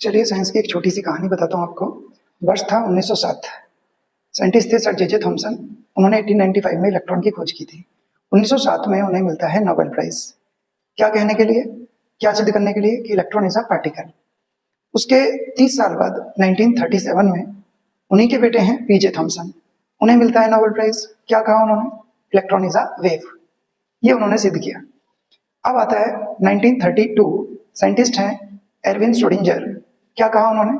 चलिए साइंस की एक छोटी सी कहानी बताता हूँ आपको। वर्ष था 1907। साइंटिस्ट थे सर जे जे थॉमसन। उन्होंने 1895 में इलेक्ट्रॉन की खोज की थी। 1907 में उन्हें मिलता है नोबेल प्राइज। क्या कहने के लिए, क्या सिद्ध करने के लिए कि इलेक्ट्रॉन इज अ पार्टिकल। उसके 30 साल बाद 1937 में उन्हीं के बेटे हैं पी जे थॉमसन, उन्हें मिलता है नोबेल प्राइज। क्या कहा उन्होंने? Electron is a wave. ये उन्होंने सिद्ध किया। अब आता है 1932, साइंटिस्ट हैं एरविन श्रोडिंगर। क्या कहा उन्होंने?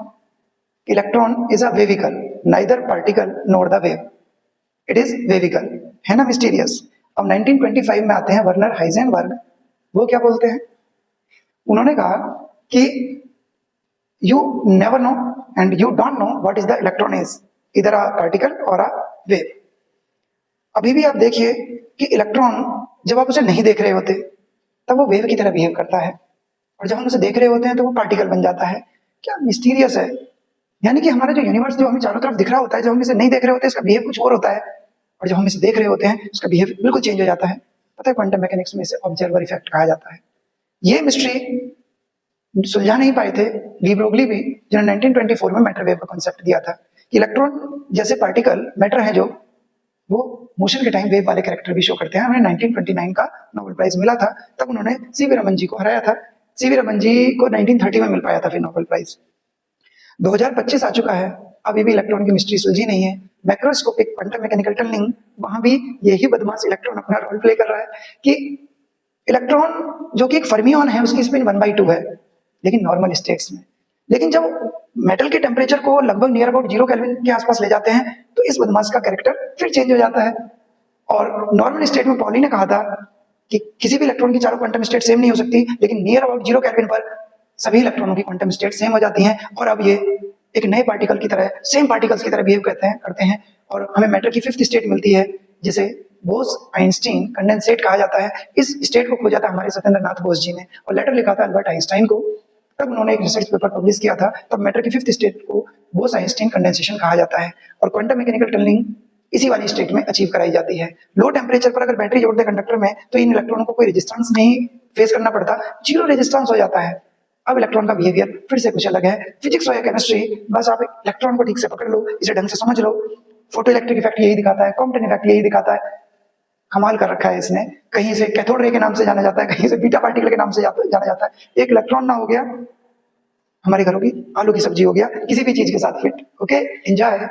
Electron is a wavicle, neither particle nor the wave, it is wavicle. है ना मिस्टीरियस। अब 1925 में आते हैं वर्नर हाइजेनबर्ग। वो क्या बोलते हैं? उन्होंने कहा कि you never know and you don't know what is the electron is, इधर अ पार्टिकल और अ वेव। अभी भी आप देखिए कि इलेक्ट्रॉन जब आप उसे नहीं देख रहे होते तब वो वेव की तरह बिहेव करता है, और जब हम उसे देख रहे होते हैं तो वो पार्टिकल बन जाता है। क्या मिस्टीरियस है। यानी कि हमारा जो यूनिवर्स जो हमें चारों तरफ दिख रहा होता है, जब हम इसे नहीं देख रहे होते इसका बिहेव कुछ और होता है, और जब हम इसे देख रहे होते हैं उसका बिहेव बिल्कुल चेंज हो जाता है। पता है, क्वांटम मैकेनिक्स में इसे ऑब्जर्वर इफेक्ट कहा जाता है। ये मिस्ट्री सुलझा नहीं पाए थे ली ब्रोगली भी, जिन्होंने 1924 में मैटर वेव का कॉन्सेप्ट दिया था कि इलेक्ट्रॉन जैसे पार्टिकल मैटर है जो वो मोशन के टाइम वेव वाले कैरेक्टर भी शो करते हैं। हमें 1929 का नोबेल प्राइज मिला था, तब उन्होंने सीवी रमन जी को हराया था। सीवी रमन जी को 1930 में मिल पाया था फिर नोबेल प्राइज। 2025 आ चुका है, अभी भी इलेक्ट्रॉन की मिस्ट्री सुलझी नहीं है। मैक्रोस्कोपिक क्वांटम मैकेनिकल टनलिंग, वहां भी यही बदमाश इलेक्ट्रॉन अपना रोल प्ले कर रहा है कि इलेक्ट्रॉन जो कि एक फर्मियन है उसकी स्पिन 1/2 है, लेकिन नॉर्मल स्टेट्स में। लेकिन जब मेटल के टेम्परेचर को लगभग नियर अबाउट 0 केल्विन के आसपास ले जाते हैं तो इस बदमाश का कैरेक्टर फिर चेंज हो जाता है। और नॉर्मल स्टेट में पॉली ने कहा था कि किसी भी इलेक्ट्रॉन की चारों क्वांटम स्टेट सेम नहीं हो सकती, लेकिन नियर अबाउट 0 केल्विन पर सभी इलेक्ट्रॉनों की क्वांटम स्टेट सेम हो जाती हैं, और अब ये एक नए पार्टिकल की तरह, सेम पार्टिकल्स की तरह बिहेव करते हैं, और हमें मैटर की 5th स्टेट मिलती है जिसे बोस आइंस्टीन कंडेंसेट कहा जाता है। इस स्टेट को खोजा था हमारे सत्येंद्र नाथ बोस जी ने, और लेटर लिखा था अल्बर्ट आइंस्टाइन को। तब उन्होंने एक रिसर्च पेपर पब्लिश किया था, तब मैटर की 5th स्टेट को बोस आइंस्टीन कंडेंसेशन कहा जाता है, और क्वांटम मैकेनिकल टनलिंग इसी वाली स्टेट में अचीव कराई जाती है। लो टेम्परेचर पर अगर बैटरी जोड़ दे कंडक्टर में तो इन इलेक्ट्रॉनों को कोई रेजिस्टेंस नहीं फेस करना पड़ता, 0 रेजिस्टेंस हो जाता है। अब इलेक्ट्रॉन का बिहेवियर फिर से कुछ अलग है। फिजिक्स हो या केमिस्ट्री, बस आप इलेक्ट्रॉन को ठीक से पकड़ लो, इसे ढंग से समझ लो। फोटो इलेक्ट्रिक इफेक्ट यही दिखाता है, कॉम्पटन इफेक्ट यही दिखाता है। कमाल कर रखा है इसने। कहीं से कैथोड रे के नाम से जाना जाता है, कहीं से बीटा पार्टिकल के नाम से जाना जाता है। एक इलेक्ट्रॉन ना हो गया हमारे घरों की आलू की सब्जी हो गया, किसी भी चीज के साथ फिट। Okay, enjoy.